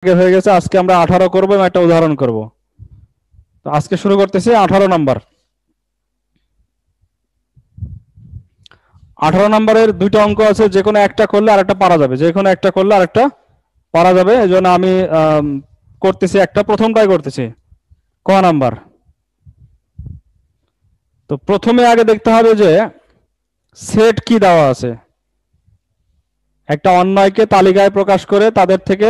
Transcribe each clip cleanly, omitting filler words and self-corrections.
হয়ে গেছে। আজকে আমরা 18 করব এবং একটা উদাহরণ করব। তো আজকে শুরু করতেছি 18 নাম্বার। 18 নাম্বারের দুইটা অঙ্ক আছে, যে কোনো একটা করলে আরেকটা পারা যাবে, যে কোনো একটা করলে আরেকটা পারা যাবে। এজন্য আমি করতেছি একটা, প্রথমটাই করতেছি। ক নাম্বার। তো প্রথমে আগে দেখতে হবে যে সেট কি দেওয়া আছে। একটা অন্যয়কে তালিকায় প্রকাশ করে তাদের থেকে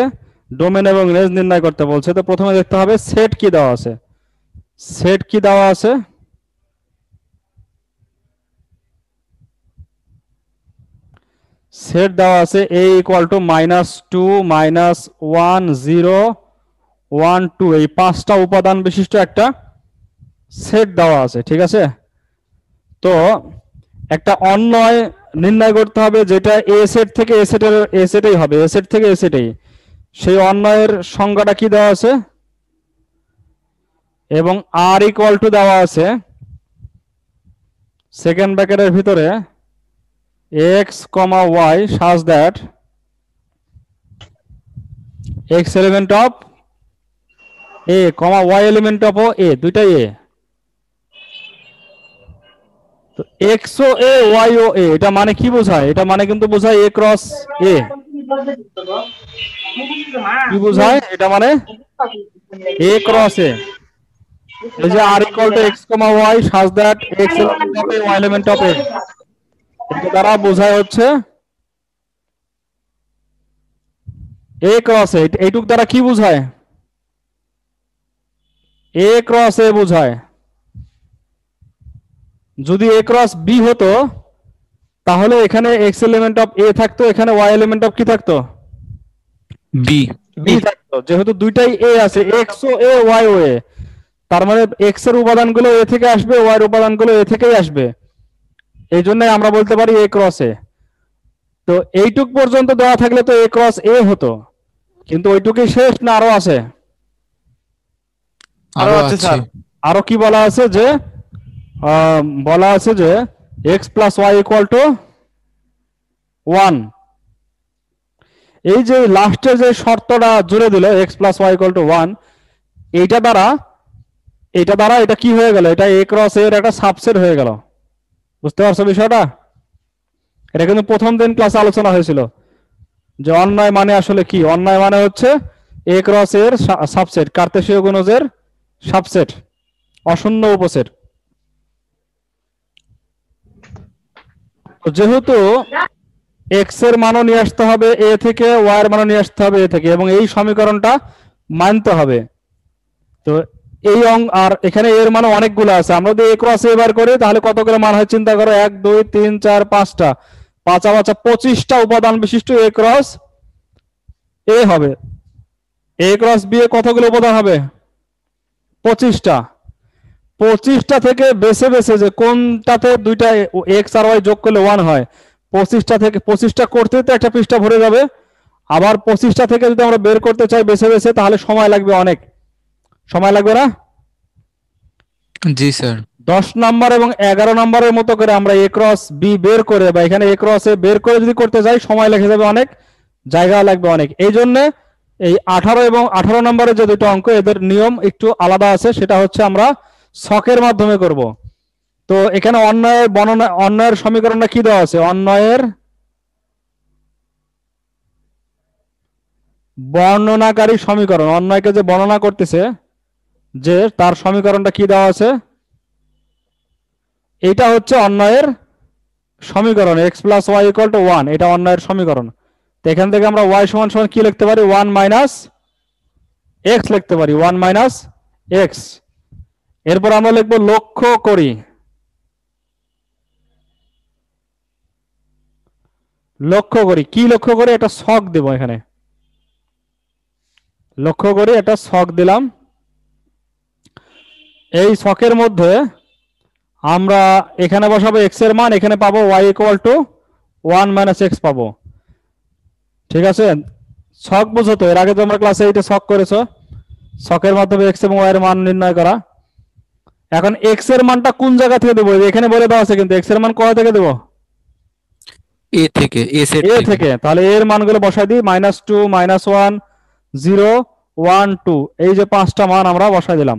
ডোমেন এবং রেঞ্জ নির্ণয় করতে বলছে। তো প্রথমে দেখতে হবে সেট কি দেওয়া আছে। সেট কি দেওয়া আছে? সেট দেওয়া আছে a ইকুয়াল টু -2 -1 0 1 2, এই পাঁচটা উপাদান বিশিষ্ট একটা সেট দেওয়া আছে। ঠিক আছে, তো একটা অন্যয় নির্ণয় করতে হবে যেটা এ সেট থেকে এ সেটের এ সেটেই হবে, এ সেট থেকে এ সেটেই। সেই অন্যয়ের সংজ্ঞাটা কি দেওয়া আছে, এবং আর ইকুয়াল টু দেওয়া আছে সেকেন্ড ব্র্যাকেটের ভিতরে x, y such that x element of a, y element of a, দুইটাই a। তো x O a, y O a, এটা মানে কি বোঝায়? এটা মানে কিন্তু বোঝায় a ক্রস a। কি বোঝায় এটা? মানে a ক্রস a। এই যে r equal to x, y such that x element of a, y element of a, এটা দ্বারা বোঝায় হচ্ছে a ক্রস a। এইটুক দ্বারা কি বোঝায়? a ক্রস a বোঝায়। যদি a ক্রস b হতো তাহলে এখানে x এলিমেন্ট অফ a থাকতো, এখানে y এলিমেন্ট অফ কি থাকতো? b থাকতো। যেহেতু দুইটাই a আছে, x O a, y O a, তার মানে x এর উপাদানগুলো a থেকে আসবে, y এর উপাদানগুলো a থেকেই আসবে। এই জন্যই আমরা বলতে পারি a ক্রস a। তো এইটুক পর্যন্ত দেওয়া থাকলে তো a ক্রস a হতো, কিন্তু ওইটুকুই শেষ না আরো আছে? আরো আছে স্যার। আরো কি বলা আছে? যে বলা আছে যে x plus y equal to 1। এই যে লাস্টে যে শর্তটা জুড়ে দিল x plus y equal to 1, এইটা দ্বারা এটা কি হয়ে গেল? এটা a ক্রস এর একটা সাবসেট হয়ে গেল। বুঝতে পারছো বিষয়টা? এটা কিন্তু প্রথম দিন ক্লাসে আলোচনা হয়েছিল যে অন্যয় মানে আসলে কি। অন্যয় মানে হচ্ছে a ক্রস এর সাবসেট, কার্তেশীয় গুণজের সাবসেট, অশূন্য উপসেট। যেহেতু x এর মানও নিয়ে আসতে হবে a থেকে, y এর মানও নিয়ে আসতে হবে a থেকে, এবং এই সমীকরণটা মানতে হবে। তো এই আর এখানে এর মান অনেকগুলো আছে। আমরা যদি a ক্রস a বার করি তাহলে কতগুলো মান হয় চিন্তা করো। 1 2 3 4 5টা, 5 5 25টা উপাদান বিশিষ্ট a ক্রস a হবে। a ক্রস b এ কতগুলো উপাদান হবে? 25টা। 25টা থেকে বেছে বেছে যে কোনটাতে দুইটা x আর y যোগ করলে 1 হয়, 25টা থেকে 25টা করতে তো একটা পৃষ্ঠা ভরে যাবে। আবার 25টা থেকে যদি আমরা বের করতে চাই বেছে বেছে, তাহলে সময় লাগবে অনেক। সময় লাগবে না? জি স্যার। 10 নাম্বার এবং 11 নাম্বারের মতো করে আমরা a ক্রস b বের করে, বা এখানে a ক্রস a বের করে যদি করতে যাই সময় লেগে যাবে অনেক, জায়গা লাগবে অনেক। এই জন্য এই 18 এবং 18 নম্বরের যে দুটো অঙ্ক, এদের নিয়ম একটু আলাদা আছে। সেটা হচ্ছে আমরা ছকের মাধ্যমে করব। তো এখানে অন্যয়ের বর্ণনা, অন্যয়ের সমীকরণটা কি দেওয়া আছে? অন্যয়ের বর্ণনাকারী সমীকরণ, অন্যয়কে যে বর্ণনা করতেছে যে তার সমীকরণটা কি দেওয়া আছে, এটা হচ্ছে অন্যয়ের সমীকরণ। x plus y equal to 1, এটা অন্যয়ের সমীকরণ। তো এখান থেকে আমরা y সমান সমান কি লিখতে পারি? 1 মাইনাস x লিখতে পারি, 1 মাইনাস x। এরপর আমরা লিখবো লক্ষ্য করি। লক্ষ্য করি কি? লক্ষ্য করি একটা ছক দেব এখানে। লক্ষ্য করি একটা ছক দিলাম। এই ছকের মধ্যে আমরা এখানে বসাবো x এর মান, এখানে পাবো y equal to 1 minus x পাবো। ঠিক আছে, ছক বুঝো তো? এর আগে তোমরা ক্লাসে এইটা ছক করেছো, ছকের মাধ্যমে x এবং y এর মান নির্ণয় করা। এখন x এর মানটা কোন জায়গা থেকে দেবো? এখানে বলে দেওয়া আছে, কিন্তু x এর মান কোথা থেকে দেবো? এ থেকে, এ সেট a থেকে। থেকে। তাহলে এর মানগুলো বসাই দিই, -2 -1 0 1 2, এই যে 5টা মান আমরা বসাই দিলাম।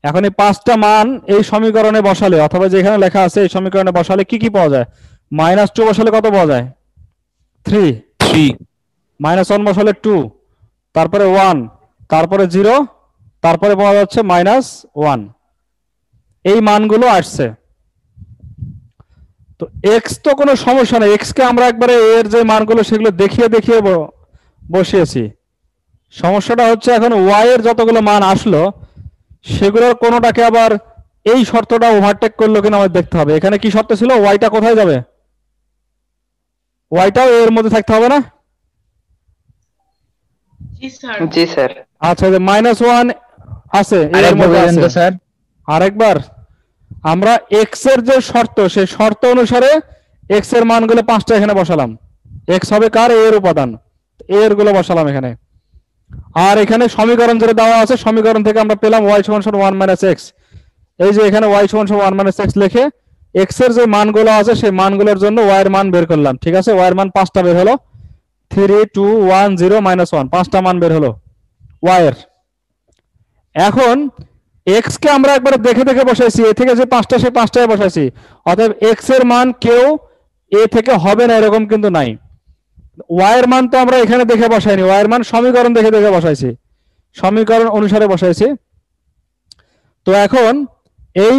এখন এই 5টা মান এই সমীকরণে বসালে অথবা যেখানে লেখা আছে এই সমীকরণে বসালে কি কি পাওয়া যায়? -2 বসালে কত পাওয়া যায়? 3। 3 -1 বসালে 2, তারপরে 1, তারপরে 0, তারপরে পাওয়া যাচ্ছে -1। এই মানগুলো আসছে। তো x তো কোনো সমস্যা নেই, x কে আমরা একবারে এর যে মানগুলো সেগুলো দেখিয়ে দেখিয়ে বসিয়েছি। সমস্যাটা হচ্ছে এখন y এর যতগুলো মান আসলো সেগুলোর কোনোটাকে আবার এই শর্তটা ওভারটেক করলো কিনা আমাদের দেখতে হবে। এখানে কি শর্ত ছিল? ওয়াইটা কোথায় যাবে? ওয়াইটাও এর মধ্যে থাকতে হবে না? জি স্যার। আচ্ছা, যে -1 আছে এর মধ্যে আছে। স্যার আরেকবার আমরা x এর যে শর্ত সেই শর্ত অনুসারে x এর মানগুলো 5টা এখানে বসালাম। x হবে কার? এর উপাদান, এর গুলো বসালাম এখানে। আর এখানে সমীকরণ যেটা দেওয়া আছে সমীকরণ থেকে আমরা পেলাম y = 1 - x। এই যে এখানে y = 1 - x লিখে x এর যে মানগুলো আছে সেই মানগুলোর জন্য y এর মান বের করলাম। ঠিক আছে, y এর মান 5টা বের হলো, 3 2 1 0 -1, 5টা মান বের হলো y এর। এখন x কে আমরা একবার দেখে দেখে বসাইছি, এ থেকে যে 5টা সেই 5টায় বসাইছি। অতএব x এর মান কেউ এ থেকে হবে না এরকম কিন্তু নাই। y এর মান তো আমরা এখানে দেখে বসাইনি, y এর মান সমীকরণ দেখে দেখে বসাইছি, সমীকরণ অনুসারে বসাইছি। তো এখন এই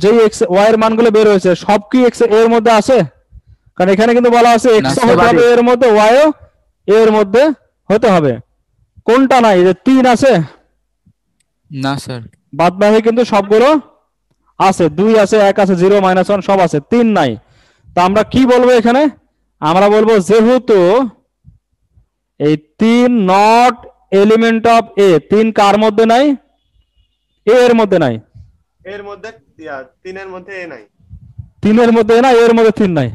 যে x y এর মানগুলো বের হয়েছে সব কি x এর মধ্যে আছে? কারণ এখানে কিন্তু বলা আছে x ও হতে হবে এর মধ্যে, y ও এর মধ্যে হতে হবে। কোনটা নাই? যে 3 আছে না স্যার। বাদবাকি কিন্তু সবগুলো আছে, 2 আছে, 1 আছে, 0 -1 সব আছে, 3 নাই। তা আমরা কি বলবো এখানে? আমরা বলবো যেহেতু এই 3 নট এলিমেন্ট অফ এ, 3 কার মধ্যে নাই? এ এর মধ্যে নাই। এর মধ্যে 3 এর মধ্যে এ নাই। 3 এর মধ্যে না, এর মধ্যে 3 নাই।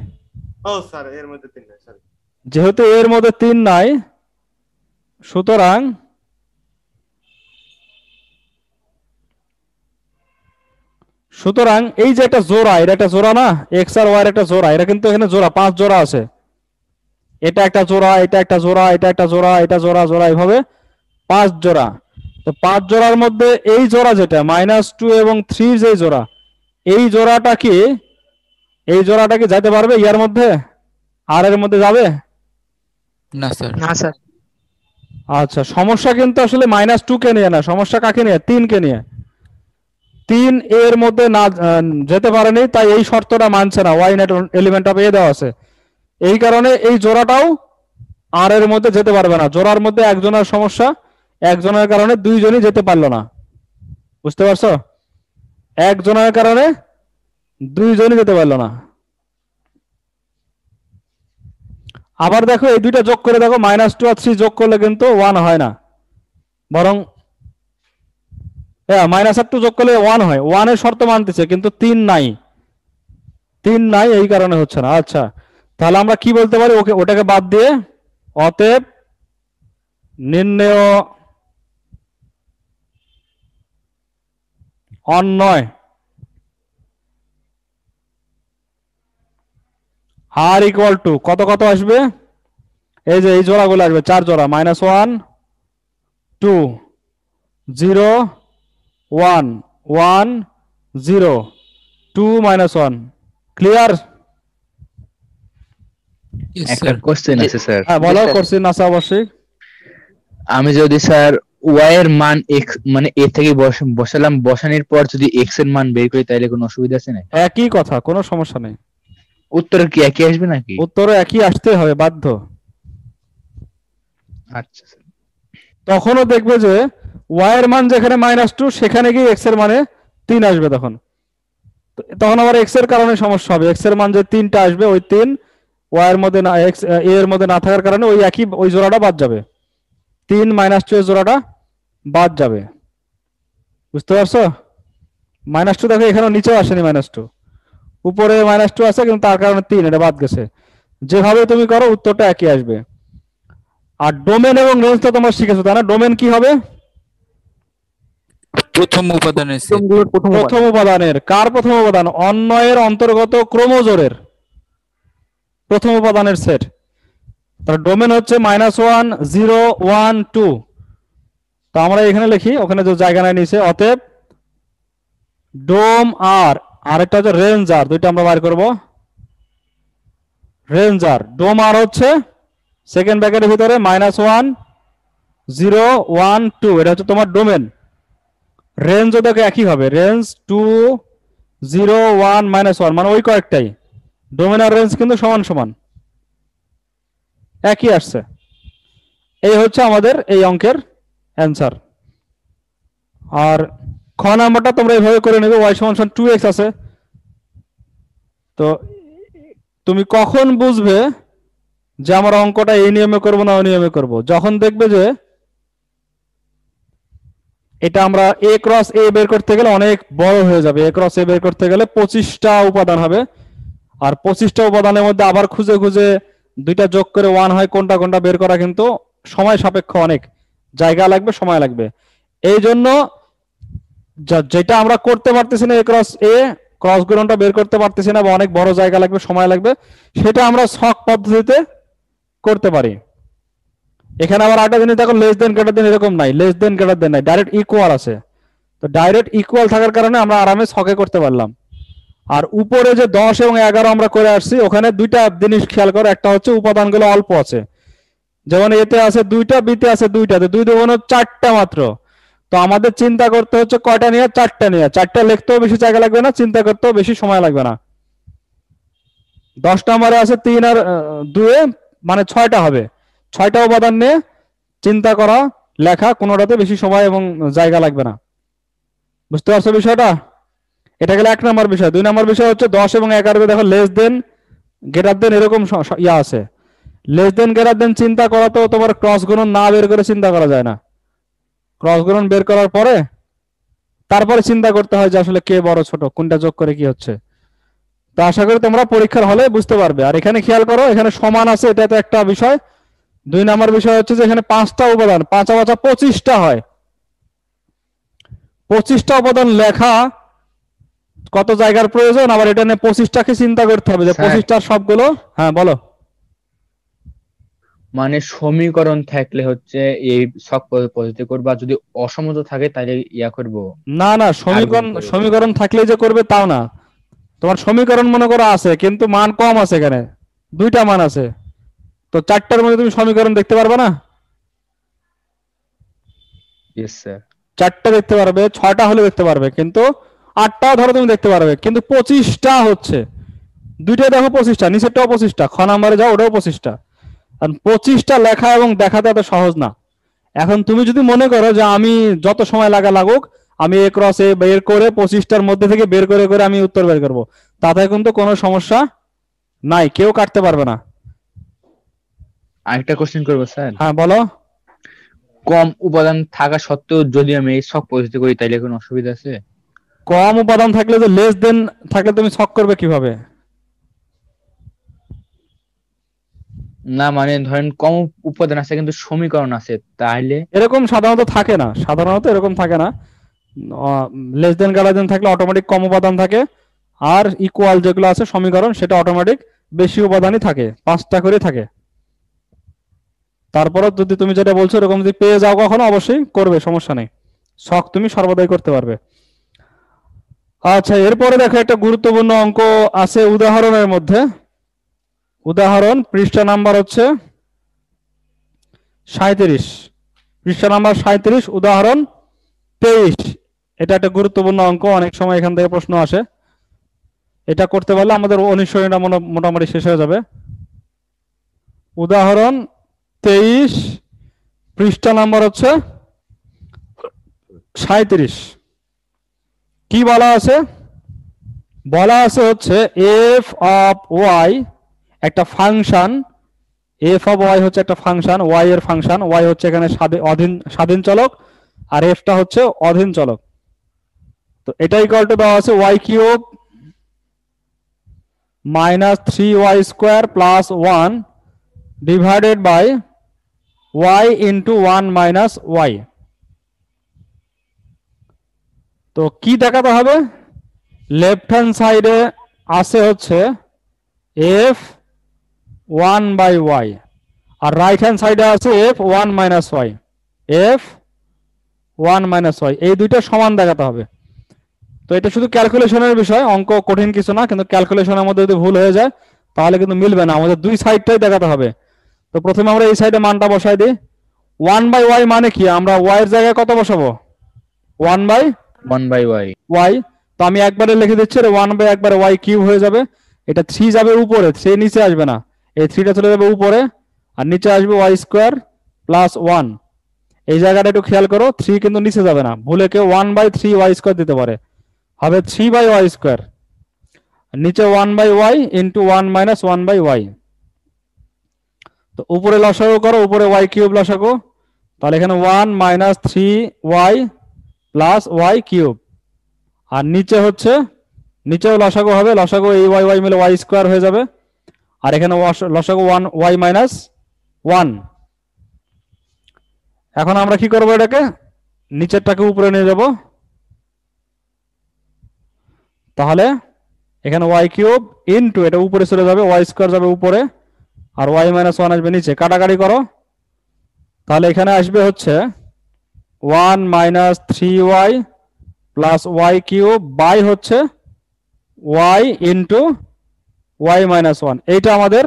ও স্যার, এর মধ্যে 3 নাই, সরি। যেহেতু এর মধ্যে 3 নাই সুতরাং এই যে একটা জোড়া, এটা একটা জোড়া না, x আর y এর একটা জোড়া, এটা কিন্তু এখানে জোড়া 5 জোড়া আছে। এটা একটা জোড়া, এটা একটা জোড়া, এটা একটা জোড়া, এটা জোড়া জোড়া, এইভাবে 5 জোড়া। তো 5 জোড়ার মধ্যে এই জোড়া যেটা -2 এবং 3 যে জোড়া, এই জোড়াটা কি যাইতে পারবে ইয়ার মধ্যে? আর এর মধ্যে যাবে না স্যার। না স্যার। আচ্ছা, সমস্যা কিন্তু আসলে -2 কে নিয়ে না, সমস্যা কাকে নিয়ে? 3 কে নিয়ে। 3 এর মধ্যে না যেতে পারেনি, তাই এই শর্তটা মানছে না, y নট এলিমেন্ট অফ এ দেওয়া আছে। এই কারণে এই জোড়াটাও আর এর মধ্যে যেতে পারবে না। জোড়ার মধ্যে একজনের সমস্যা, একজনের কারণে দুইজনই যেতে পারলো না। বুঝতে পারছো? একজনের কারণে দুইজনই যেতে পারলো না। আবার দেখো এই দুইটা যোগ করে দেখো, -2 আর 3 যোগ করলে কিন্তু 1 হয় না, বরং -2 যোগ করলে 1 হয়। 1 এর শর্ত মানতেছে কিন্তু 3 নাই, 3 নাই, এই কারণে হচ্ছে না। আচ্ছা, তাহলে আমরা কি বলতে পারি? ওটাকে বাদ দিয়ে অতএব নির্ণেয় অন্যয় আর ইকুয়াল টু কত কত আসবে? এই যে এই জোড়াগুলো আসবে, 4 জোড়া, -1 2 0 1 1 0 2 -1। ক্লিয়ার? Yes, একটা sir. কোশ্চেন আছে স্যার। হ্যাঁ বলো, কোশ্চেন আছে অবশ্যই। আমি যদি স্যার y এর মান x মানে a থেকে বসালাম, বসানোর পর যদি x এর মান বের করি তাহলে কোনো অসুবিধা আছে না? একই কথা, কোনো সমস্যা নেই। উত্তর কি একই আসবে নাকি? উত্তরে একই আসতে হবে, বাধ্য। আচ্ছা স্যার। তখনও দেখবে যে y এর মান যেখানে -2 সেখানে গিয়ে x এর মানে 3 আসবে। তখন আবার x এর কারণে সমস্যা হবে, x এর মান যে 3টা আসবে, ওই 3 y এর মধ্যে না, x এর মধ্যে না থাকার কারণে ওই জোড়াটা বাদ যাবে, 3 -2 এর জোড়াটা বাদ যাবে। বুঝতে পারছো? -2 দেখো এখানে নিচেও আসেনি, -2 উপরে -2 আছে কিন্তু তার কারণে 3 এটা বাদ গেছে। যেভাবে তুমি করো উত্তরটা একই আসবে। আর ডোমেন এবং রেঞ্জ তো তোমরা শিখেছো তাই না? ডোমেন কি হবে? প্রথম উপাদানের সেট। প্রথম উপাদানের। কার প্রথম উপাদান? অন্যয়ের অন্তর্গত ক্রোমোজোরের প্রথম উপাদানের সেট। তার ডোমেন হচ্ছে -1 0 1 2। তো আমরা এখানে লিখি, ওখানে যে জায়গা নাই নিচে, অতএব ডোম আর আরেকটা হচ্ছে রেঞ্জ আর, দুইটা আমরা বার করব। রেঞ্জ আর ডোম আর হচ্ছে সেকেন্ড ব্র্যাকেটের ভিতরে -1 0 1 2, এটা হচ্ছে তোমার ডোমেন। রেঞ্জও দেখো একই হবে, রেঞ্জ 2 0 1 -1, মানে ওই কয়েকটাই। ডোমেন আর রেঞ্জ কিন্তু সমান সমান একই আসছে। এই হচ্ছে আমাদের এই অঙ্কের অ্যান্সার। আর খ নাম্বারটা তোমরা এইভাবে করে নেবে, y = 2x আছে। তো তুমি কখন বুঝবে যে আমার অঙ্কটা এই নিয়মে করব না ওই নিয়মে করব? যখন দেখবে যে এটা আমরা a ক্রস a বের করতে গেলে অনেক বড় হয়ে যাবে। a ক্রস a বের করতে গেলে 25টা উপাদান হবে, আর 25টা উপাদানের মধ্যে আবার খুঁজে খুঁজে দুইটা যোগ করে 1 হয় কোনটা কোনটা বের করা কিন্তু সময় সাপেক্ষ, অনেক জায়গা লাগবে, সময় লাগবে। এই জন্য যেটা আমরা করতে পারতেছি না, a ক্রস a ক্রস গুণনটা বের করতে পারতেছি না বা অনেক বড় জায়গা লাগবে, সময় লাগবে, সেটা আমরা ছক পদ্ধতিতে করতে পারি। এখানে আবার আরেকটা জিনিস দেখো, লেস দেন গ্রেটার দেন এরকম নাই, লেস দেন গ্রেটার দেন নাই, ডাইরেক্ট ইকুয়াল আছে। তো ডাইরেক্ট ইকুয়াল থাকার কারণে আমরা আরামে ছকে করতে পারলাম। আর উপরে যে 10 এবং 11 আমরা করে আসছি, ওখানে দুইটা জিনিস খেয়াল করো, একটা হচ্ছে উপাদানগুলো অল্প আছে, যেমন এতে আছে 2টা, বিতে আছে 2টাতে 2 2 4টা মাত্র। তো আমাদের চিন্তা করতে হচ্ছে কয়টা নিয়ে, 4টা নিয়ে। 4টা লিখতেও বেশি জায়গা লাগবে না, চিন্তা করতেও বেশি সময় লাগবে না। 10 নম্বরে আছে 3 আর 2, মানে 6টা হবে। 6টা উপাদান নিয়ে চিন্তা করা, লেখা, কোনোটাতে বেশি সময় এবং জায়গা লাগবে না। বুঝতে পারছো বিষয়টা? এটা গেলে 1 নম্বর বিষয়। 2 নম্বর বিষয় হচ্ছে 10 এবং 11 দেখো লেস দেন গ্রেটার দেন এরকম ইয়া আছে। লেস দেন গ্রেটার দেন চিন্তা করা তো তোমার ক্রস গুণন না বের করে চিন্তা করা যায় না। ক্রস গুণন বের করার পরে তারপরে চিন্তা করতে হয় যে আসলে কে বড় ছোট, কোনটা যোগ করে কি হচ্ছে। তো আশা করি তোমরা পরীক্ষার হলে বুঝতে পারবে। আর এখানে খেয়াল করো, এখানে সমান আছে, এটা তো একটা বিষয়। 2 নম্বর বিষয় হচ্ছে যে এখানে 5টা উপাদান, 5 আর 5 25টা হয়। 25টা উপাদান লেখা কত জায়গার প্রয়োজন, আবার এটা নিয়ে 25টাকে চিন্তা করতে হবে যে 25টার সবগুলো। হ্যাঁ বলো। মানে সমীকরণ থাকলে হচ্ছে এই ছক পদ্ধতি করব, আর যদি অসমত থাকে তাহলে ইয়া করব। না না, সমীকরণ থাকলেই যে করবে তাও না। তোমার সমীকরণ মনে করো আছে, কিন্তু মান কম আছে, এখানে 2টা মান আছে, তো 4টার মধ্যে তুমি সমীকরণ দেখতে পারবে না। Yes sir. 4টা দেখতে পারবে, 6টা হলে দেখতে পারবে, কিন্তু 8টা ধরো তুমি দেখতে পারবে, কিন্তু 25টা হচ্ছে। 2টা দেখো 25টা, নিচেরটাও 25টা, খ নাম্বারে যাও ওটাও 25টা। আর 25টা লেখা এবং দেখাতে এত সহজ না। এখন তুমি যদি মনে করো যে আমি যত সময় লাগুক আমি a ক্রস a বের করে 25টার মধ্যে থেকে বের করে করে আমি উত্তর বের করব, তাতে কিন্তু কোনো সমস্যা নাই, কেউ কাটতে পারবে না। আরেকটা কোশ্চেন করব স্যার। হ্যাঁ বলো। কম উপাদান থাকা সত্ত্বেও যদি আমি এই ছক পদ্ধতি করি তাহলে কোনো অসুবিধা আছে? কম উপাদান থাকলে, যে লেস দেন থাকলে তুমি ছক করবে কিভাবে? না মানে ধরেন কম উপাদান আছে কিন্তু সমীকরণ আছে, তাহলে এরকম সাধারণত থাকে না, সাধারণত এরকম থাকে না। লেস দেন গ্রেটার দেন থাকলে অটোমেটিক কম উপাদান থাকে, আর ইকুয়াল যেগুলো আছে সমীকরণ সেটা অটোমেটিক বেশি উপাদানই থাকে, 5টা করে থাকে। তারপরে যদি তুমি যেটা বলছো এরকম যদি পেয়ে যাও কখনো, অবশ্যই করবে, সমস্যা নেই, শখ তুমি সর্বদাই করতে পারবে। আচ্ছা, এরপরে দেখো একটা গুরুত্বপূর্ণ অঙ্ক আছে উদাহরণের মধ্যে। উদাহরণ পৃষ্ঠা নাম্বার হচ্ছে 37, পৃষ্ঠা নাম্বার 37, উদাহরণ 23। এটা একটা গুরুত্বপূর্ণ অঙ্ক, অনেক সময় এখান থেকে প্রশ্ন আসে। এটা করতে পারলে আমাদের অনুশীলনটা মোটামুটি শেষ হয়ে যাবে। উদাহরণ 23, পৃষ্ঠা নাম্বার হচ্ছে 37। কি বলা আছে? বলা আছে হচ্ছে এফ অফ ওয়াই একটা ফাংশন, এফ অফ ওয়াই হচ্ছে একটা ফাংশন, ওয়াই এর ফাংশন, ওয়াই হচ্ছে এখানে স্বাধীন চলক, আর এফটা হচ্ছে অধীন চলক। তো এটা ইকুয়াল টু দেওয়া আছে y cube -3y² + 1 divided by y into 1 - y। তো কি দেখাতে হবে? লেফট হ্যান্ড সাইডে আছে হচ্ছে f 1/y, আর রাইট হ্যান্ড সাইডে আছে f 1 - y। f 1 minus Y, এই দুইটা সমান দেখাতে হবে। তো এটা শুধু ক্যালকুলেশনের বিষয়, অঙ্ক কঠিন কিছু না, কিন্তু ক্যালকুলেশনের মধ্যে যদি ভুল হয়ে যায় তাহলে কিন্তু মিলবে না, আমাদের দুই সাইডটাই দেখাতে হবে। তো প্রথমে আমরা এই সাইডে মানটা বসাই দিই। 1 বাই ওয়াই মানে কি, আমরা ওয়াই এর জায়গায় কত বসাবো? 1 বাই 1 বাই ওয়াই। ওয়াই। তো আমি একবারে লিখে দিচ্ছি, 1 বাই একবারে ওয়াই কিউব হয়ে যাবে। এটা 3 যাবে উপরে, 3 নিচে আসবে না, এই 3টা চলে যাবে উপরে, আর নিচে আসবে ওয়াই স্কোয়ার প্লাস 1। এই জায়গাটা একটু খেয়াল করো, 3 কিন্তু নিচে যাবে না, ভুলে কেউ 1 বাই 3 ওয়াই স্কোয়ার দিতে পারে, হবে 3 বাই ওয়াই স্কোয়ার, নিচে 1 by y into 1 minus 1 by y. তো উপরে লসাগু করো, উপরে ওয়াই কিউব লসাগু, তাহলে এখানে 1 minus 3 Y plus Y cube, আর নিচে হচ্ছে, নিচেও লসাগু হবে, লসাগু এই ওয়াই ওয়াই মিলে ওয়াই স্কোয়ার হয়ে যাবে, আর এখানে লসাগু 1 ওয়াই মাইনাস 1। এখন আমরা কি করবো, এটাকে নিচেরটাকে উপরে নিয়ে যাব, তাহলে এখানে ওয়াই কিউব ইনটু, এটা উপরে চলে যাবে, ওয়াই স্কোয়ার যাবে উপরে, আর ওয়াই মাইনাস 1 আসবে নিচে, কাটাকাটি করো, তাহলে এখানে আসবে হচ্ছে 1 minus 3 Y plus Y cube by হচ্ছে ওয়াই ইন্টু ওয়াই মাইনাস 1। এইটা আমাদের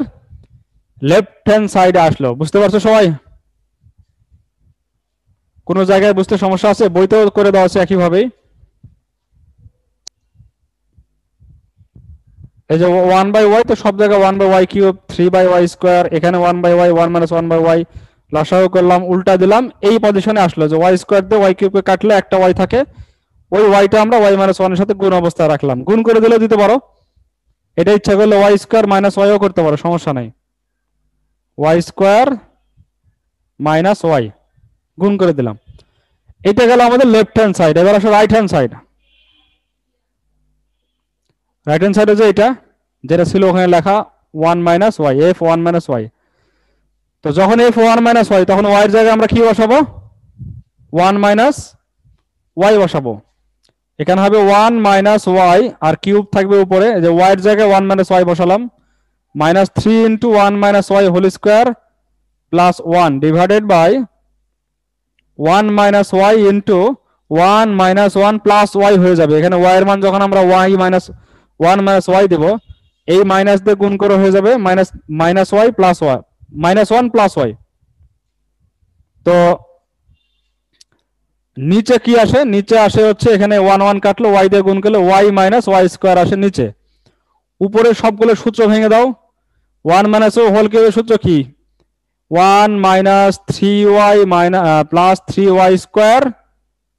লেফট হ্যান্ড সাইডে আসলো। বুঝতে পারছো সবাই? কোন জায়গায় বুঝতে সমস্যা আছে? বইতেও করে দেওয়া আছে একইভাবেই। এই যে 1 বাই ওয়াই, তো সব জায়গায় 1 by y cube, 3 by y square, এখানে 1 by y, 1 minus 1 by y, লসাগু করলাম, উল্টা দিলাম, এই পজিশনে আসলো যে ওয়াই স্কোয়ার দিয়ে ওয়াই কিউবকে কাটলে একটা ওয়াই থাকে, ওই ওয়াইটা আমরা ওয়াই মাইনাস 1 এর সাথে গুণ অবস্থায় রাখলাম, গুণ করে দিলেও দিতে পারো, এটা ইচ্ছা করলে ওয়াই স্কোয়ার মাইনাস ওয়াইও করতে পারো, সমস্যা নাই, ওয়াই স্কোয়ার মাইনাস ওয়াই গুণ করে দিলাম। এটা গেল আমাদের লেফট হ্যান্ড সাইড। এবার আসো right hand side. Right hand সাইডে যে এটা যেটা ছিল ওখানে লেখা 1 minus y, f 1 minus y. তো যখন এফ 1 মাইনাস ওয়াই, তখন ওয়াই এর জায়গায় আমরা কি বসাবো? 1 মাইনাস ওয়াই বসাবো। এখানে হবে 1 মাইনাস ওয়াই, আর কিউব থাকবে উপরে, যে ওয়াই এর জায়গায় 1 মাইনাস ওয়াই বসালাম, minus 3 into 1 minus y whole square plus 1 divided by 1 minus y into 1 minus 1 plus y হয়ে যাবে। এখানে ওয়াই এর মান যখন আমরা ওয়াই মাইনাস 1 মাইনাস ওয়াই দেবো, এই মাইনাস দিয়ে গুণ করে হয়ে যাবে minus minus y plus y, minus 1 plus y. তো নিচে কি আসে? নিচে আসে হচ্ছে এখানে 1 1 কাটলো, ওয়াই দিয়ে গুণ করলে ওয়াই মাইনাস ওয়াই স্কোয়ার আসে নিচে। উপরে সবগুলো সূত্র ভেঙে দাও। 1 মাইনাস ও হোল কিউবের সূত্র কি? 1 minus 3 Y minus plus 3 Y square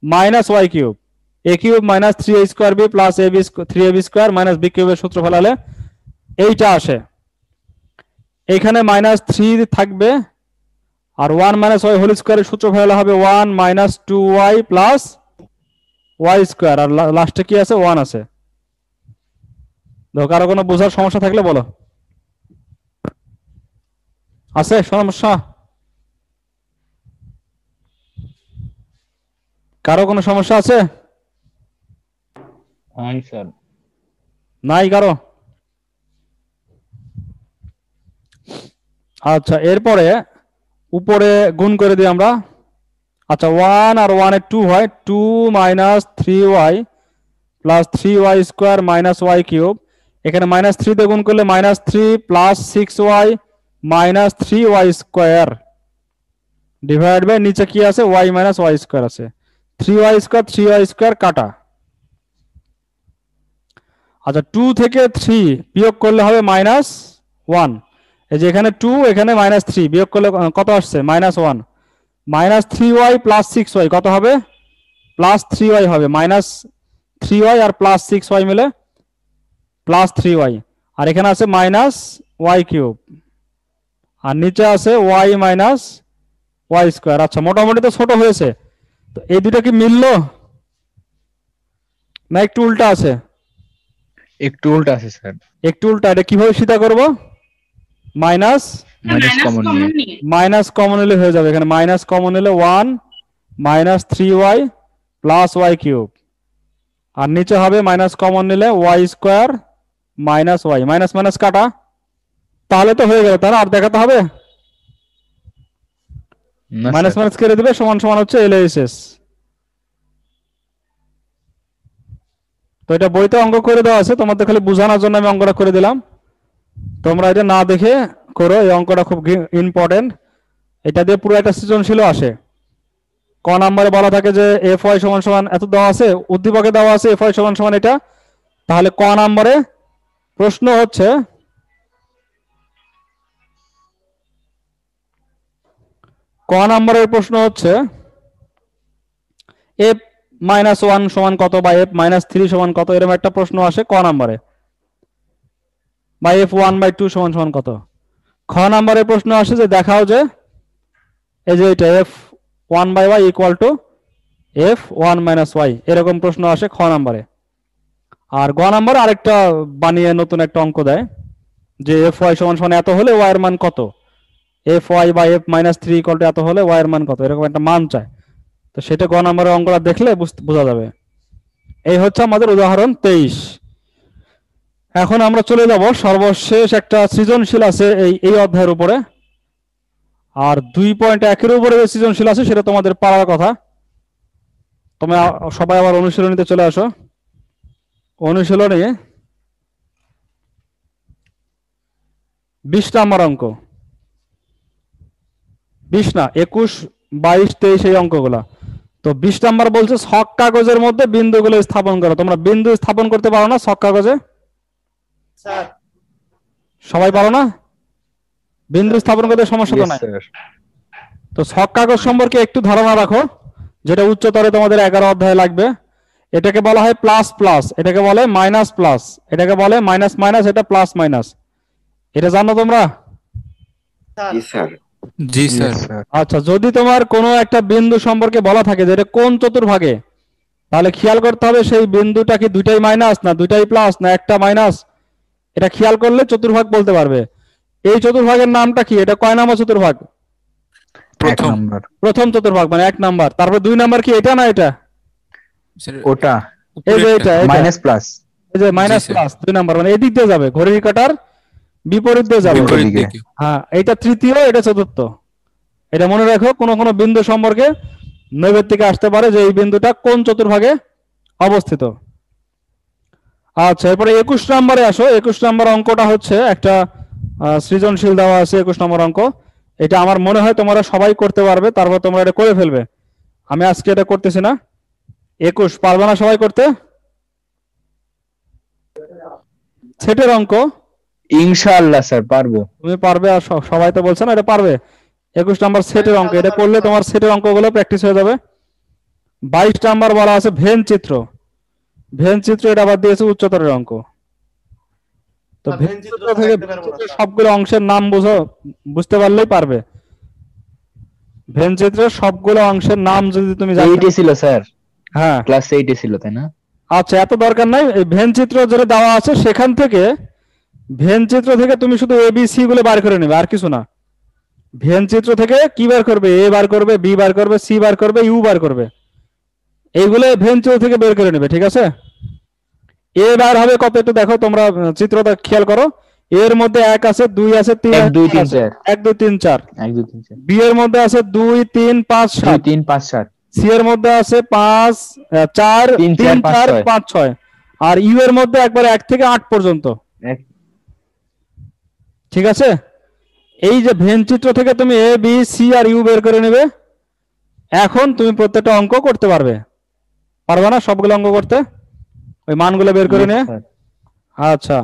minus Y cube, A cube minus 3 A square B plus A B 3 A B square minus B কিউবের সূত্র ফেলালে এইটা আসে। এইখানে মাইনাস 3 থাকবে, আর 1 মাইনাস ওয়াই হোল স্কোয়ারের সূত্র ফেলালে হবে 1 minus 2 Y plus Y square, আর লাস্টে কি আছে? 1 আছে। দেখো, কারো কোনো বোঝার সমস্যা থাকলে বলো। আছে সমস্যা? কারো কোনো সমস্যা আছে? স্যার নাই কারো? আচ্ছা, এরপরে উপরে গুণ করে দিই আমরা। আচ্ছা, 1 আর 1 এর 2 হয়, 2 minus 3 Y plus 3 Y square minus Y cube. এখানে মাইনাস 3 দিয়ে গুণ করলে minus 3 plus 6 y minus 3 Y square divide by নিচে কি আছে? ওয়াই মাইনাস ওয়াই স্কোয়ার আছে। 3 ওয়াই স্কোয়ার 3 ওয়াই স্কোয়ার কাটা। আচ্ছা, 2 থেকে 3 বিয়োগ করলে হবে মাইনাস 1। এই যে এখানে 2, এখানে মাইনাস 3, বিয়োগ করলে কত আসছে? Minus 1। Minus 3 Y plus 6 y কত হবে? প্লাস 3 ওয়াই হবে। মাইনাস 3 ওয়াই আর প্লাস 6 ওয়াই মিলে প্লাস 3 ওয়াই, আর এখানে আছে মাইনাস ওয়াই কিউব, আর নিচে আছে ওয়াই মাইনাস ওয়াই স্কোয়ার। আচ্ছা, মোটামুটি তো ছোট হয়েছে। তো এই দুটো কি মিললো না একটু উল্টা আছে? একটু উল্টা আছে স্যার। একটু উল্টা। এটা কিভাবে সিধা করব? মাইনাস মাইনাস কমন নিয়ে মাইনাস কমন নিলে হয়ে যাবে। এখানে মাইনাস কমন নিলে 1 minus 3 Y plus Y cube, আর নিচে হবে মাইনাস কমন নিলে Y square minus Y, minus minus কাটা, তাহলে তো হয়ে গেল। তাহলে আর দেখাতে হবে? না মাইনাস স্যার। মাইনাস কেটে দিবে, সমান সমান হচ্ছে এলএসএস। তো এটা বইতে অঙ্ক করে দেওয়া আছে, তোমাদের খালি বোঝানোর জন্য আমি অঙ্কটা করে দিলাম। তোমরা এটা না দেখে করো, এই অঙ্কটা খুব ইম্পর্টেন্ট। এটা দিয়ে পুরো একটা সৃজনশীল আসে। ক নাম্বারে বলা থাকে যে এফ ওয়াই সমান সমান এত দেওয়া আছে, উদ্দীপকে দেওয়া আছে এফ ওয়াই সমান সমান এটা। তাহলে ক নাম্বারে প্রশ্ন হচ্ছে এফ মাইনাস ওয়ান সমান কত বা এফ মাইনাস থ্রি সমান কত, এরকম একটা প্রশ্ন আসে ক নাম্বারে, বা এফ ওয়ান বাই টু সমান সমান কত। খ নাম্বারে প্রশ্ন আসে যে দেখাও যে এই যে এটা f one by y equal to f one minus y, এরকম প্রশ্ন আসে খ নাম্বারে। আর গ নাম্বারে আরেকটা বানিয়ে নতুন একটা অঙ্ক দেয় যে এফ ওয়াই সমান সমান এত হলে ওয়াই এর মান কত, এফ ওয়াই বা F minus three equal to এত হলে ওয়াই এর মান কত, এরকম একটা মান চায়। তো সেটা গ নাম্বারের অঙ্কটা দেখলে বোঝা যাবে। এই হচ্ছে আমাদের উদাহরণ 23। এখন আমরা চলে যাব সর্বশেষ একটা সৃজনশীল আছে এই অধ্যায়ের উপরে, আর 2.1 উপরে যে সৃজনশীল আছে সেটা তোমাদের পারার কথা। তোমরা সবাই আবার অনুশীলনীতে চলে আসো। অনুশীলনী 20 নম্বর অঙ্ক, 20 না 21, 22, 23 এই অঙ্কগুলা। তো 20 নাম্বার বলছে ছক কাগজের মধ্যে বিন্দুগুলো স্থাপন করো। তোমরা বিন্দু স্থাপন করতে পারো না ছক কাগজে? স্যার সবাই পারো না? বিন্দু স্থাপন করতে সমস্যা তো নাই। তো ছক কাগজ সম্পর্কে একটু ধারণা রাখো, যেটা উচ্চতরে তোমাদের 11 অধ্যায়ে লাগবে। এটাকে বলা হয় প্লাস প্লাস, এটাকে বলে মাইনাস প্লাস, এটাকে বলে মাইনাস মাইনাস, এটা প্লাস মাইনাস। এটা জানো তোমরা? স্যার জি স্যার। আচ্ছা, যদি তোমার কোনো একটা বিন্দু সম্পর্কে বলা থাকে যে এটা কোন চতুর্ভাগে, তাহলে খেয়াল করতে হবে সেই বিন্দুটা কি দুইটাই মাইনাস না দুইটাই প্লাস না একটা মাইনাস। এটা খেয়াল করলে চতুর্ভাগ বলতে পারবে। এই চতুর্ভাগের নামটা কি? এটা কয় নাম্বার চতুর্ভাগ? প্রথম চতুর্ভাগ মানে 1 নাম্বার। তারপর 2 নাম্বার কি এটা না এটা? ওটা এই যে এটা মাইনাস প্লাস, এই যে মাইনাস প্লাস 2 নাম্বার মানে এদিক দিয়ে যাবে, ঘড়ির কাঁটার বিপরীত দিয়ে যাবে। বিপরীত দিকে। হ্যাঁ, এটা তৃতীয়, এটা চতুর্থ। এটা মনে রাখো, কোন কোন বিন্দু সম্পর্কে নৈবেদ্যিকে আসতে পারে যে এই বিন্দুটা কোন চতুর্ভাগে অবস্থিত। আচ্ছা, এরপরে 21 নম্বরে আসো। 21 নম্বর অঙ্কটা হচ্ছে একটা সৃজনশীল দেওয়া আছে 21 নম্বর অঙ্ক। এটা আমার মনে হয় তোমরা সবাই করতে পারবে, তারপর তোমরা এটা করে ফেলবে। আমি আজকে এটা করতেছি না। 21 পারবে না সবাই করতে? সেটের অঙ্ক ইনশাআল্লাহ স্যার পারবো। তুমি পারবে, আর সবাই তো বলছে না এটা পারবে। 21 নাম্বার সেটের অঙ্ক, এটা করলে তোমার সেটের অঙ্কগুলো প্র্যাকটিস হয়ে যাবে। 22 নাম্বার বলা আছে ভেন চিত্র। ভেন চিত্র এটা আবার দিয়েছে উচ্চতরের অঙ্ক। তো ভেন চিত্র থেকে সবগুলো অংশের নাম বুঝতে পারলেই পারবে। ভেন চিত্রের সবগুলো অংশের নাম যদি তুমি জানো। 8 ছিল স্যার, হ্যাঁ ক্লাস 8 ছিল তাই না? আচ্ছা, এত দরকার নাই। এই ভেন চিত্র যেটা দেওয়া আছে সেখান থেকে, ভেন চিত্র থেকে তুমি শুধু এ বি সি গুলো বার করে নেবে, আর কিছু না। ভেন চিত্র থেকে কি বার করবে? এ বার করবে, বি বার করবে, সি বার করবে, ইউ বার করবে। এইগুলো ভেন চিত্র থেকে বের করে নেবে, ঠিক আছে? এ বার হবে কত একটু দেখো তোমরা, চিত্রটা খেয়াল করো। এর মধ্যে 1 আছে, 2 আছে, 3 1 2 3 আছে, 4 1 2 3 4। 1 2 3 4 বি এর মধ্যে আছে 2 3 5 2 7। 3 5 7 সি এর মধ্যে আছে 5 4 3 3 4 4 5 6। আর ইউ এর মধ্যে একবারে 1 থেকে 8 পর্যন্ত, ঠিক আছে? এই যে ভেন চিত্র থেকে তুমি A B C are you বের করে নেবে। এখন তুমি প্রত্যেকটা অঙ্ক করতে পারবে। পারবে না সবগুলো অঙ্ক করতে? ওই মানগুলো বের করে নিয়ে। আচ্ছা,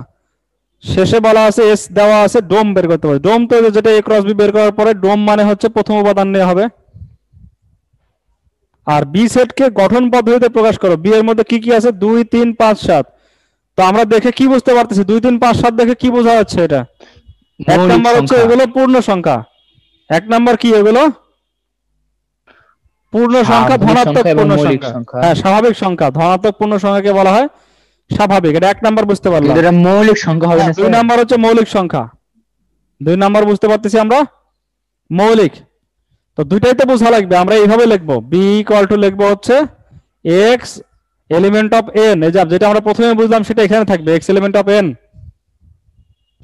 শেষে বলা আছে এস দেওয়া আছে, ডোম বের করতে হবে। ডোম তো যেটা এ ক্রস বি বের করার পরে ডোম মানে হচ্ছে প্রথম উপাদান নেওয়া হবে। আর বি সেটকে গঠন পদ্ধতিতে প্রকাশ করো। বি এর মধ্যে কি কি আছে? 2 3 5 7। তো আমরা দেখে কি বুঝতে পারতেছি? 2 3 5 7 দেখে কি বোঝা যাচ্ছে? এটা 1 নাম্বার হচ্ছে এগুলো পূর্ণ সংখ্যা। 1 নাম্বার কি? এগুলো পূর্ণ সংখ্যা, ধনাত্মক পূর্ণ সংখ্যা। হ্যাঁ, স্বাভাবিক সংখ্যা। ধনাত্মক পূর্ণ সংখ্যাকে বলা হয় স্বাভাবিক। এটা 1 নাম্বার বুঝতে পারলাম। এটা মৌলিক সংখ্যা হবে না? 2 নাম্বার হচ্ছে মৌলিক সংখ্যা। 2 নাম্বার বুঝতে পারতেছি আমরা মৌলিক। তো দুইটাইতে বোঝা লাগবে। আমরা এইভাবে লিখবো, বি ইকুয়াল টু লিখবো হচ্ছে এক্স এলিমেন্ট অফ এন। এই যেটা আমরা প্রথমে বুঝলাম সেটা এখানে থাকবে, এক্স এলিমেন্ট অফ এন।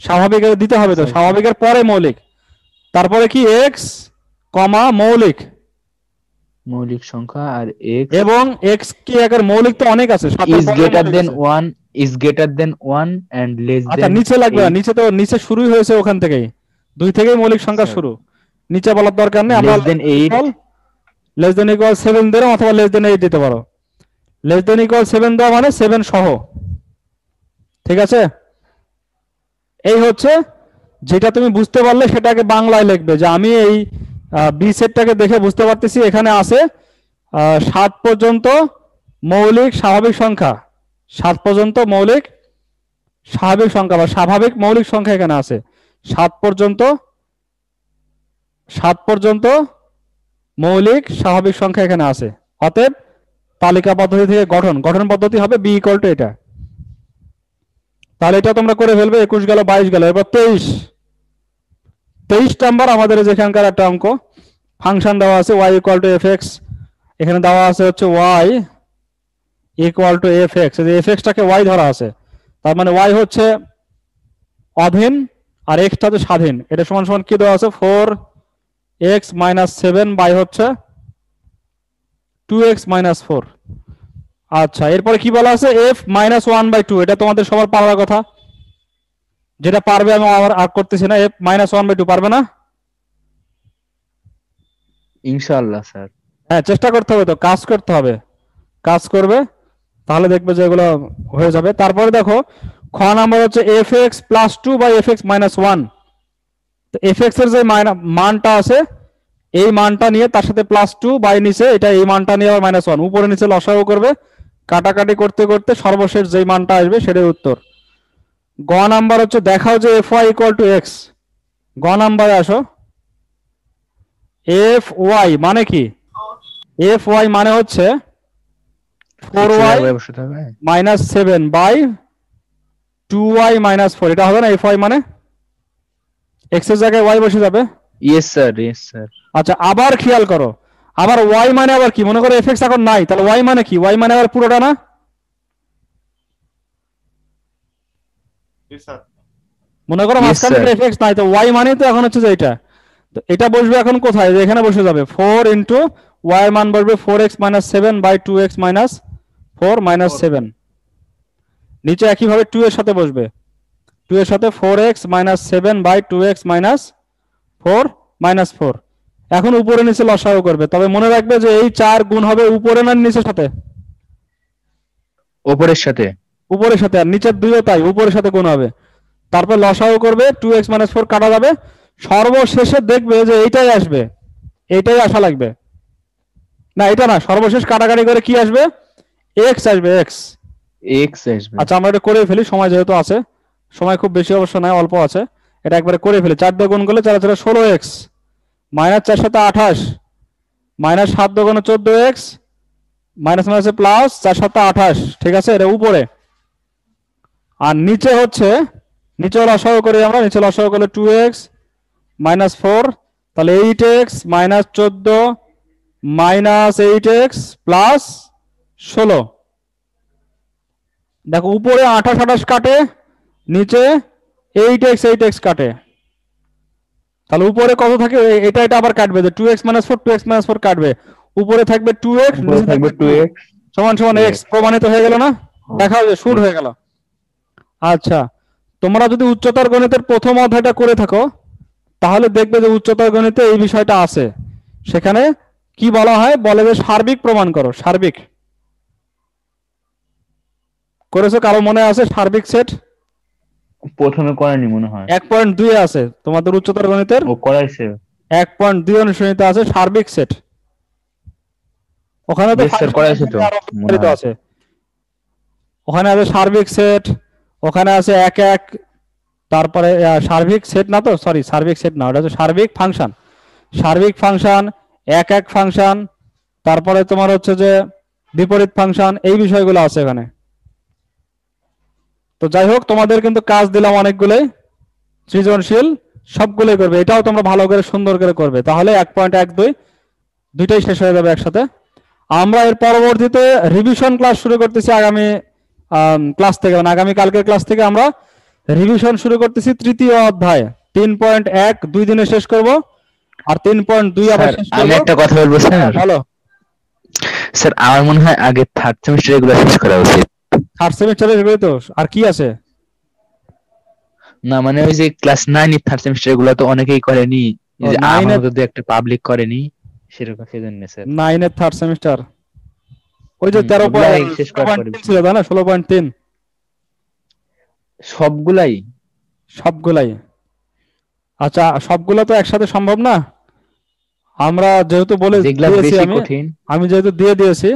স্বাভাবিক দিতে হবে তো, স্বাভাবিকের পরে মৌলিক, তারপরে কি এক্স কমা মৌলিক, মৌলিক সংখ্যা আর x এবং x কি একের মৌলিক তো অনেক আছে, সাতের is পরেও greater মৌলিক than আছে। 1 is greater than 1 and less আচ্ছা than নিচে লাগবে না, 8 নিচে তো নিচে শুরুই হয়েছে ওখান থেকেই, 2 থেকেই মৌলিক সংখ্যা স্যার। শুরু, নিচে বলার দরকার নেই। আমরা less than 8 less than equal 7 দিলাম অথবা লেস দেন 8 দিতে পারো। লেস দেন ইকুয়াল 7 দেওয়া মানে 7 সহ, ঠিক আছে? এই হচ্ছে যেটা তুমি বুঝতে পারলে সেটাকে বাংলায় লিখবে যে আমি এই বি সেটটাকে দেখে বুঝতে পারতেছি এখানে আছে 7 পর্যন্ত মৌলিক স্বাভাবিক সংখ্যা, 7 পর্যন্ত মৌলিক স্বাভাবিক সংখ্যা বা স্বাভাবিক মৌলিক সংখ্যা এখানে আছে, 7 পর্যন্ত মৌলিক স্বাভাবিক সংখ্যা এখানে আছে। অতএব তালিকা পদ্ধতি থেকে গঠন পদ্ধতি হবে বি ইকুয়াল টু এটা। তাহলে এটা তোমরা করে ফেলবে, 21 গেল 22 গেল, এবার 23 নাম্বার আমাদের যেখানকার একটা অঙ্ক, ফাংশন দেওয়া আছে y ইকুয়াল টু fx, এখানে দেওয়া আছে হচ্ছে y ইকুয়াল টু fx, এই fx টাকে y ধরা আছে, তার মানে y হচ্ছে অধীন আর x টা হচ্ছে স্বাধীন। এটা সমান সমান কি দেওয়া আছে 4x - 7 বাই হচ্ছে 2x - 4। আচ্ছা এরপরে কি বলা আছে f - 1/2, এটা তোমাদের সবার পারার কথা, যেটা পারবে আমি আর করতেছি না। f - 1/2 পারবে না? ইনশাআল্লাহ স্যার। হ্যাঁ চেষ্টা করতে হবে, তো কাজ করতে হবে, কাজ করবে তাহলে দেখবে যে এগুলো হয়ে যাবে। তারপরে দেখো খ নাম্বার হচ্ছে fx + 2 বাই fx - 1, তো fx এর যে মানটা আছে এই মানটা নিয়ে তার সাথে +2 বাই নিচে এটা এই মানটা নিয়ে আবার -1, উপরে নিচে লসাগু করবে, কাটাকাটি করতে করতে সর্বশেষ যেই মানটা আসবে সেটাই উত্তর। গ নাম্বার হচ্ছে দেখাও যে fy = x, গ নাম্বারে আসো। fy মানে কি? fy মানে হচ্ছে 4y বসতে হবে। - 7 বাই 2y - 4, এটা হবে না fy মানে? x এর জায়গায় y বসে যাবে। Yes sir, yes sir. আচ্ছা আবার খেয়াল করো, আবার y মানে আবার কি? মনে করো fx এখন নাই, তাহলে y মানে কি? y মানে আবার পুরোটা না? জি স্যার। মনে করো Yes, মাঝখানে sir. fx নাই, তো y মানে তো এখন হচ্ছে যে এটা, তো এটা বসবে এখন কোথায়? যে এখানে বসে যাবে 4 ইনটু y এর মান বসবে 4x - 7 বাই 2x - 4 - 7, নিচে একই ভাবে 2 এর সাথে বসবে, 2 এর সাথে 4x - 7 বাই 2x - 4 - 4। এখন উপরে নিচে লসাগু করবে, তবে মনে রাখবে যে এই 4 গুণ হবে উপরে না নিচের সাথে? উপরের সাথে। উপরের সাথে, আর নিচের দুইও তাই, উপরের সাথে গুণ হবে। তারপর লসাগু করবে, 2x - 4 কাটা যাবে, সর্বশেষে দেখবে যে এইটাই আসবে, এইটাই আসা লাগবে না, এটা না, সর্বশেষ কাটাকাটি করে কি আসবে? x আসবে, x। এক্স আসবে। আচ্ছা আমরা এটা করে ফেলি, সময় যেহেতু আছে, সময় খুব বেশি অবশ্য নয়, অল্প আছে, এটা একবারে করে ফেলি। 4 দিয়ে গুণ করলে 4 4 16x, -4 7 28, -7 2 14x, মাইনাস মাইনাসে প্লাস 4 7 28, ঠিক আছে? এটা উপরে। আর নিচে হচ্ছে, নিচে লসাগু করি আমরা, নিচে লসাগু করলে 2x - 4, তাহলে 8x - 14 -8x প্লাস 16। দেখো উপরে 28 28 কাটে, নিচে 8x কাটে, তাহলে উপরে কত থাকে? এটা এটা আবার কাটবে, যে 2x - 4 2x - 4 কাটবে, উপরে থাকবে 2x, উপরে থাকবে 2x সমান সমান x, প্রমাণিত হয়ে গেল না? দেখা যে শুরু হয়ে গেল। আচ্ছা তোমরা যদি উচ্চতর গণিতের প্রথম অধ্যায়টা করে থাকো তাহলে দেখবে যে উচ্চতর গণিতে এই বিষয়টা আছে। সেখানে কি বলা হয়? বলে যে সার্বিক প্রমাণ করো। সার্বিক করেছো? কারো মনে আছে সার্বিক সেট? প্রথমে করেনি মনে হয়। 1.2 এ আছে তোমাদের উচ্চতর গণিতের, ও করাইছে। 1.2 অনুশীলনীতে আছে সার্বিক সেট। ওখানে তো Yes, sir, করাইছে তো, বিস্তারিত আছে। ওখানে আছে সার্বিক সেট, ওখানে আছে এক এক, তারপরে সার্বিক সেট না, তো সরি সার্বিক সেট না, ওটা হচ্ছে সার্বিক ফাংশন। সার্বিক ফাংশন, এক এক ফাংশন, তারপরে তোমার হচ্ছে যে বিপরীত ফাংশন, এই বিষয়গুলো আছে এখানে। তো যাই হোক তোমাদের কিন্তু কাজ দিলাম অনেকগুলোই, সৃজনশীল সবগুলোই করবে, এটাও তোমরা ভালো করে সুন্দর করে করবে, তাহলে 1.12 দুইটাই শেষ হয়ে যাবে একসাথে। আমরা এর পরবর্তীতে রিভিশন ক্লাস শুরু করতেছি আগামী ক্লাস থেকে, মানে আগামী কালকের ক্লাস থেকে আমরা রিভিশন শুরু করতেছি তৃতীয় অধ্যায়। 3.1 2 দিনে শেষ করব, আর 3.2 আবার শেষ করব। আমি একটা কথা বলবো স্যার। বলো। স্যার আমার মনে হয় আগে থার্ড সেমিস্টার এগুলো শেষ করা উচিত। থার্ড সেমিস্টারে এগুলোই তো, আর কি আছে? না মানে ওই যে ক্লাস 9 এর থার্ড সেমিস্টার এগুলো তো অনেকেই করেনি, এই যে 9 আমার এর মতো দু একটা পাবলিক করেনি সেরকম, সেজন্য স্যার 9 এর থার্ড সেমিস্টার ওই যে 13 ওগুলাই শেষ করার পরে 13.3 ছিল তাই না? 16.3 সবগুলাই। সবগুলাই। আচ্ছা সবগুলো তো একসাথে সম্ভব না, আমরা যেহেতু বলে যেগুলা দিয়েছি, বেশি আমি কঠিন আমি যেহেতু দিয়ে দিয়েছি,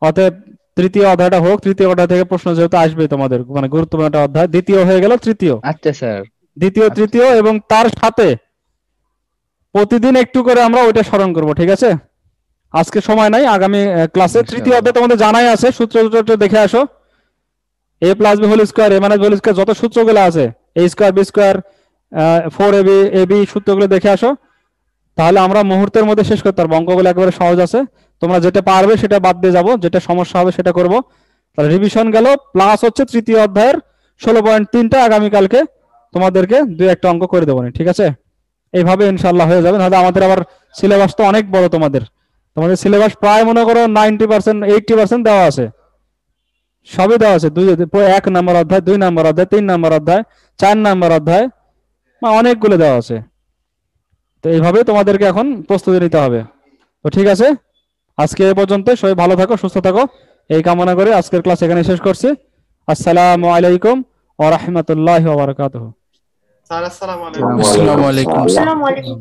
অতএব তৃতীয় অধ্যায়টা হোক, তৃতীয় অধ্যায় থেকে প্রশ্ন যেহেতু আসবে তোমাদের, মানে গুরুত্বপূর্ণ একটা অধ্যায়, দ্বিতীয় হয়ে গেল তৃতীয়, আচ্ছা স্যার দ্বিতীয় আচ্ছা। তৃতীয়, এবং তার সাথে প্রতিদিন একটু করে আমরা ওইটা স্মরণ করব, ঠিক আছে? আজকে সময় নাই, আগামী ক্লাসে তৃতীয় অধ্যায় তোমাদের জানাই আছে, সূত্র সূত্র দেখে আসো। a plus b whole square, a minus b whole square, যত সূত্রগুলো আছে, a square b square 4ab ab সূত্রগুলো দেখে আসো, তাহলে আমরা মুহূর্তের মধ্যে শেষ করতে পারবো। অঙ্কগুলো একেবারে সহজ আছে, তোমরা যেটা পারবে সেটা বাদ দিয়ে যাবো, যেটা সমস্যা হবে সেটা করব। তাহলে রিভিশন গেল, প্লাস হচ্ছে তৃতীয় অধ্যায়ের 16.3টা আগামীকালকে তোমাদেরকে দুই একটা অঙ্ক করে দেবো, ঠিক আছে? এইভাবে ইনশাআল্লাহ হয়ে যাবে। তাহলে আমাদের আবার সিলেবাস তো অনেক বড়, তোমাদের তোমাদের সিলেবাস প্রায় মনে করো 90% 80% দেওয়া আছে, সবই দেওয়া আছে। 1 নম্বর অধ্যায়, 2 নম্বর অধ্যায়, 3 নম্বর অধ্যায়, 4 নম্বর অধ্যায়, অনেকগুলো দেওয়া আছে। তো এইভাবে তোমাদেরকে এখন প্রস্তুতি নিতে হবে। তো ঠিক আছে, আজকে এ পর্যন্ত, সবাই ভালো থাকো, সুস্থ থাকো, এই কামনা করে আজকের ক্লাস এখানে শেষ করছি। আসসালামু আলাইকুম ওয়া রাহমাতুল্লাহি ওয়া বারাকাতুহু। স্যার আসসালামু আলাইকুম। আসসালামু আলাইকুম স্যার। আসসালামু আলাইকুম।